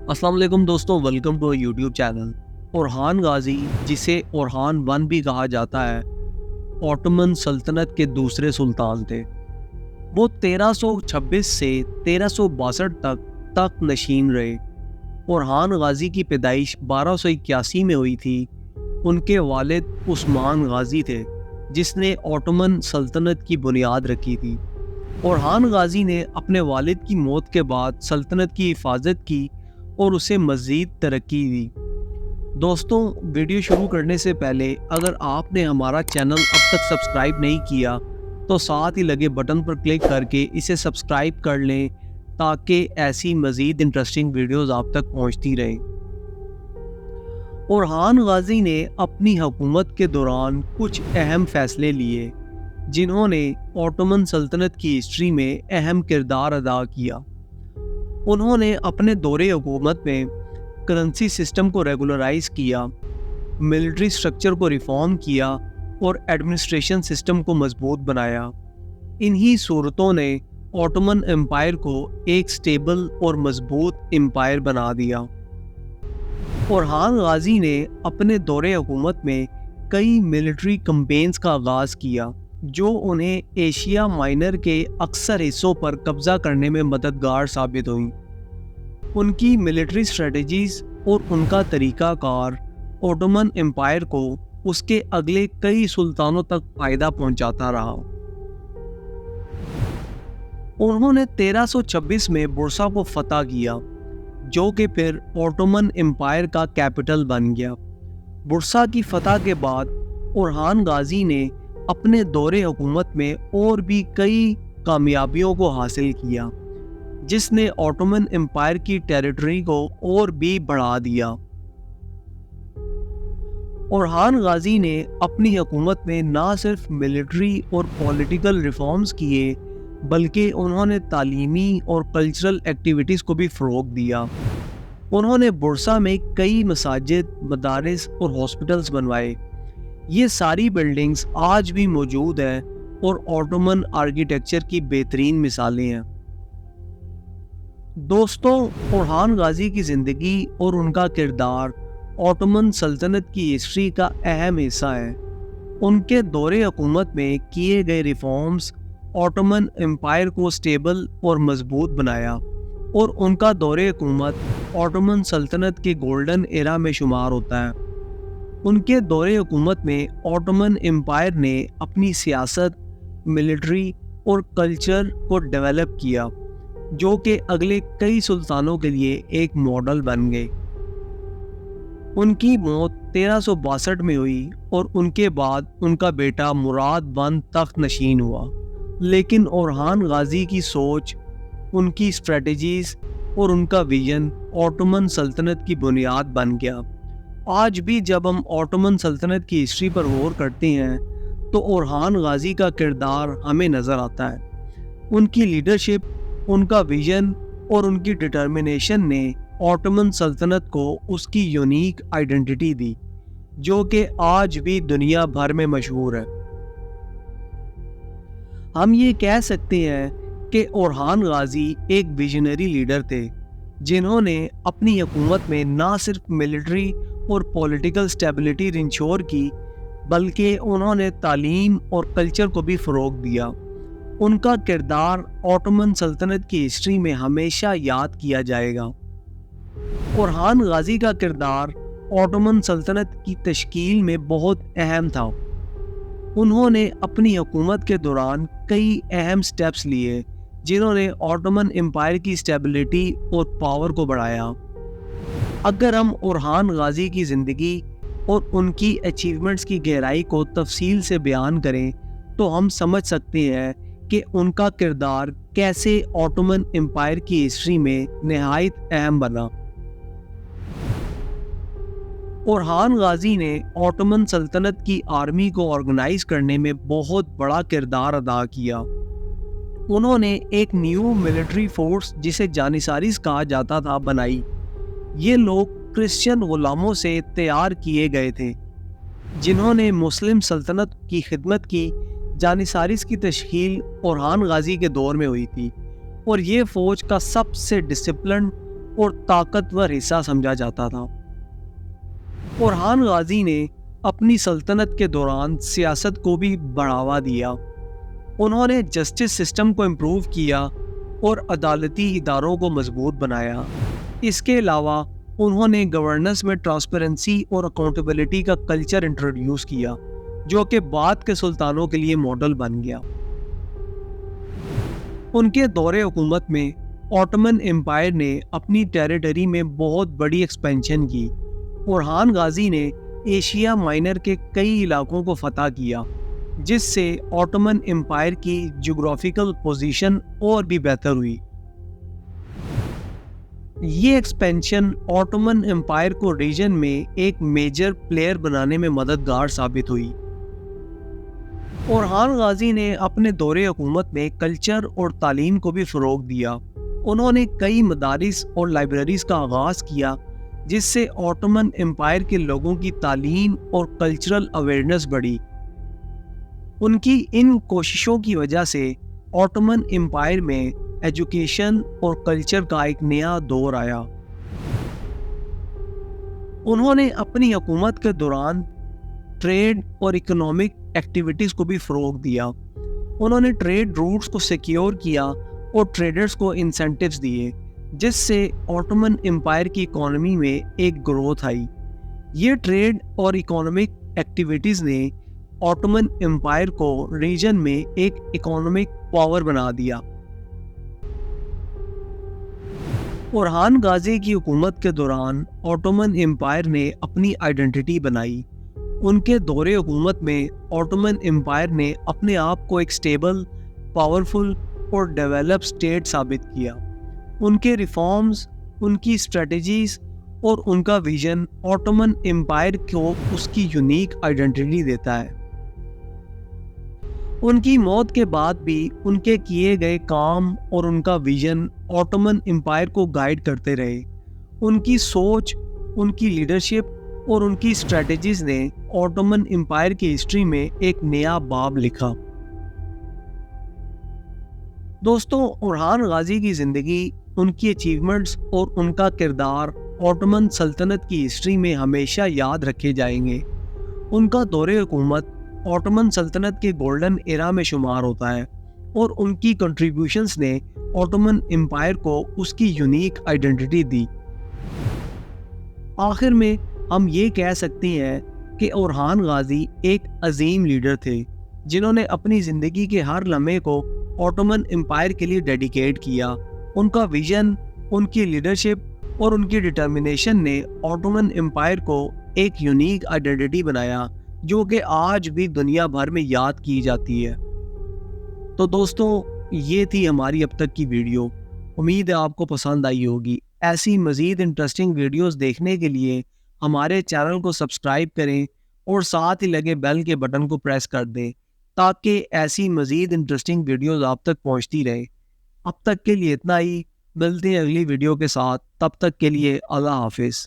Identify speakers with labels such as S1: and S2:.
S1: السلام علیکم دوستوں، welcome to YouTube channel. Orhan Ghazi, جسے اورحان ون بھی کہا جاتا ہے، اوٹومن سلطنت کے دوسرے سلطان تھے۔ وہ 1326 سے 1362 تک نشین رہے۔ اورحان غازی کی پیدائش 1281 میں ہوئی تھی۔ ان کے والد عثمان غازی تھے، جس نے اوٹومن سلطنت کی بنیاد رکھی تھی۔ اورحان غازی نے اپنے والد کی موت کے بعد سلطنت کی حفاظت کی اور اسے مزید ترقی دی۔ دوستوں، ویڈیو شروع کرنے سے پہلے اگر آپ نے ہمارا چینل اب تک سبسکرائب نہیں کیا تو ساتھ ہی لگے بٹن پر کلک کر کے اسے سبسکرائب کر لیں تاکہ ایسی مزید انٹرسٹنگ ویڈیوز آپ تک پہنچتی رہیں۔ اورحان غازی نے اپنی حکومت کے دوران کچھ اہم فیصلے لیے جنہوں نے اوٹومن سلطنت کی ہسٹری میں اہم کردار ادا کیا۔ انہوں نے اپنے دور حکومت میں کرنسی سسٹم کو ریگولرائز کیا، ملٹری سٹرکچر کو ریفارم کیا اور ایڈمنسٹریشن سسٹم کو مضبوط بنایا۔ انہی صورتوں نے اوٹومن امپائر کو ایک سٹیبل اور مضبوط امپائر بنا دیا۔ اورحان غازی نے اپنے دور حکومت میں کئی ملٹری کمپینز کا آغاز کیا جو انہیں ایشیا مائنر کے اکثر حصوں پر قبضہ کرنے میں مددگار ثابت ہوئیں۔ ان کی ملٹری اسٹریٹجیز اور ان کا طریقہ کار اوٹومن امپائر کو اس کے اگلے کئی سلطانوں تک فائدہ پہنچاتا رہا۔ انہوں نے 1326 میں بورسا کو فتح کیا، جو کہ پھر اوٹومن امپائر کا کیپٹل بن گیا۔ بورسا کی فتح کے بعد اورحان غازی نے اپنے دور حکومت میں اور بھی کئی کامیابیوں کو حاصل کیا، جس نے اوٹومن امپائر کی ٹیریٹری کو اور بھی بڑھا دیا۔ اورحان غازی نے اپنی حکومت میں نہ صرف ملٹری اور پولیٹیکل ریفارمز کیے بلکہ انہوں نے تعلیمی اور کلچرل ایکٹیویٹیز کو بھی فروغ دیا۔ انہوں نے بورسا میں کئی مساجد، مدارس اور ہاسپٹلز بنوائے۔ یہ ساری بلڈنگز آج بھی موجود ہیں اور اوٹومن آرکیٹیکچر کی بہترین مثالیں ہیں۔ دوستوں، اورحان غازی کی زندگی اور ان کا کردار اوٹومن سلطنت کی ہسٹری کا اہم حصہ ہے۔ ان کے دور حکومت میں کیے گئے ریفارمز اوٹومن امپائر کو سٹیبل اور مضبوط بنایا، اور ان کا دور حکومت اوٹومن سلطنت کے گولڈن ایرا میں شمار ہوتا ہے۔ ان کے دور حکومت میں اوٹومن امپائر نے اپنی سیاست، ملٹری اور کلچر کو ڈیولپ کیا، جو کہ اگلے کئی سلطانوں کے لیے ایک ماڈل بن گئے۔ ان کی موت 1362 میں ہوئی اور ان کے بعد ان کا بیٹا مراد ون تخت نشین ہوا، لیکن اورحان غازی کی سوچ، ان کی اسٹریٹجیز اور ان کا ویژن اوٹومن سلطنت کی بنیاد بن گیا۔ آج بھی جب ہم اوٹومن سلطنت کی ہسٹری پر غور کرتے ہیں تو اورحان غازی کا کردار ہمیں نظر آتا ہے۔ ان کی لیڈرشپ، ان کا ویژن اور ان کی ڈٹرمنیشن نے اوٹومن سلطنت کو اس کی یونیک آئیڈینٹی دی، جو کہ آج بھی دنیا بھر میں مشہور ہے۔ ہم یہ کہہ سکتے ہیں کہ اورحان غازی ایک ویژنری لیڈر تھے، جنہوں نے اپنی حکومت میں نہ صرف ملٹری اور پولیٹیکل سٹیبلٹی انشور کی بلکہ انہوں نے تعلیم اور کلچر کو بھی فروغ دیا۔ ان کا کردار اوٹومن سلطنت کی ہسٹری میں ہمیشہ یاد کیا جائے گا۔ اورحان غازی کا کردار اوٹومن سلطنت کی تشکیل میں بہت اہم تھا۔ انہوں نے اپنی حکومت کے دوران کئی اہم سٹیپس لیے جنہوں نے اوٹومن امپائر کی سٹیبلٹی اور پاور کو بڑھایا۔ اگر ہم اورحان غازی کی زندگی اور ان کی اچیومنٹس کی گہرائی کو تفصیل سے بیان کریں تو ہم سمجھ سکتے ہیں کہ ان کا کردار کیسے اوٹومن امپائر کی ہسٹری میں نہایت اہم بنا۔ اورحان غازی نے اوٹومن سلطنت کی آرمی کو آرگنائز کرنے میں بہت بڑا کردار ادا کیا۔ انہوں نے ایک نیو ملٹری فورس، جسے جانیساریز کہا جاتا تھا، بنائی۔ یہ لوگ کرسچین غلاموں سے تیار کیے گئے تھے جنہوں نے مسلم سلطنت کی خدمت کی۔ جانیساریز کی تشکیل اورحان غازی کے دور میں ہوئی تھی، اور یہ فوج کا سب سے ڈسپلن اور طاقتور حصہ سمجھا جاتا تھا۔ اورحان غازی نے اپنی سلطنت کے دوران سیاست کو بھی بڑھاوا دیا۔ انہوں نے جسٹس سسٹم کو امپروو کیا اور عدالتی اداروں کو مضبوط بنایا۔ اس کے علاوہ انہوں نے گورننس میں ٹرانسپیرنسی اور اکاؤنٹیبلٹی کا کلچر انٹروڈیوس کیا، جو کہ بعد کے سلطانوں کے لیے ماڈل بن گیا۔ ان کے دور حکومت میں آٹومن امپائر نے اپنی ٹیریٹری میں بہت بڑی ایکسپینشن کی۔ اورحان غازی نے ایشیا مائنر کے کئی علاقوں کو فتح کیا، جس سے آٹومن امپائر کی جغرافیکل پوزیشن اور بھی بہتر ہوئی۔ یہ ایکسپینشن آٹومن امپائر کو ریجن میں ایک میجر پلیئر بنانے میں مددگار ثابت ہوئی۔ اورحان غازی نے اپنے دور حکومت میں کلچر اور تعلیم کو بھی فروغ دیا۔ انہوں نے کئی مدارس اور لائبریریز کا آغاز کیا، جس سے آٹومن امپائر کے لوگوں کی تعلیم اور کلچرل اویئرنیس بڑھی۔ ان کی ان کوششوں کی وجہ سے آٹومن امپائر میں ایجوکیشن اور کلچر کا ایک نیا دور آیا۔ انہوں نے اپنی حکومت کے دوران ٹریڈ اور اکنامک ایکٹیویٹیز کو بھی فروغ دیا۔ انہوں نے ٹریڈ روٹس کو سیکیور کیا اور ٹریڈرز کو انسینٹیوز دیے، جس سے آٹومن امپائر کی اکانومی میں ایک گروتھ آئی۔ یہ ٹریڈ اور اکنامک ایکٹیویٹیز نے آٹومن امپائر کو ریجن میں ایک اکنامک پاور بنا دیا۔ اورحان غازی کی حکومت کے دوران آٹومن امپائر نے اپنی آئیڈینٹی بنائی۔ ان کے دور حکومت میں آٹومن امپائر نے اپنے آپ کو ایک سٹیبل، پاورفل اور ڈیولپ اسٹیٹ ثابت کیا۔ ان کے ریفارمز، ان کی اسٹریٹجیز اور ان کا ویژن آٹومن امپائر کو اس کی یونیک آئیڈینٹی دیتا ہے۔ ان کی موت کے بعد بھی ان کے کیے گئے کام اور ان کا ویژن آٹومن امپائر کو گائیڈ کرتے رہے۔ ان کی سوچ، ان کی لیڈرشپ اور ان کی اسٹریٹجیز نے آٹومن امپائر کی ہسٹری میں ایک نیا باب لکھا۔ دوستوں، اورحان غازی کی زندگی، ان کی اچیومنٹس اور ان کا کردار آٹومن سلطنت کی ہسٹری میں ہمیشہ یاد رکھے جائیں گے۔ ان کا دور حکومت آٹومن سلطنت کے گولڈن ایرا میں شمار ہوتا ہے، اور ان کی کنٹریبیوشنز نے آٹومن امپائر کو اس کی یونیک آئیڈینٹی دی۔ آخر میں ہم یہ کہہ سکتے ہیں کہ اورحان غازی ایک عظیم لیڈر تھے، جنہوں نے اپنی زندگی کے ہر لمحے کو آٹومن امپائر کے لیے ڈیڈیکیٹ کیا۔ ان کا ویژن، ان کی لیڈرشپ اور ان کی ڈٹرمنیشن نے آٹومن امپائر کو ایک یونیک آئیڈینٹی بنایا، جو کہ آج بھی دنیا بھر میں یاد کی جاتی ہے۔ تو دوستوں، یہ تھی ہماری اب تک کی ویڈیو۔ امید ہے آپ کو پسند آئی ہوگی۔ ایسی مزید انٹرسٹنگ ویڈیوز دیکھنے کے لیے ہمارے چینل کو سبسکرائب کریں اور ساتھ ہی لگے بیل کے بٹن کو پریس کر دیں، تاکہ ایسی مزید انٹرسٹنگ ویڈیوز آپ تک پہنچتی رہیں۔ اب تک کے لیے اتنا ہی، ملتے ہیں اگلی ویڈیو کے ساتھ، تب تک کے لیے اللہ حافظ۔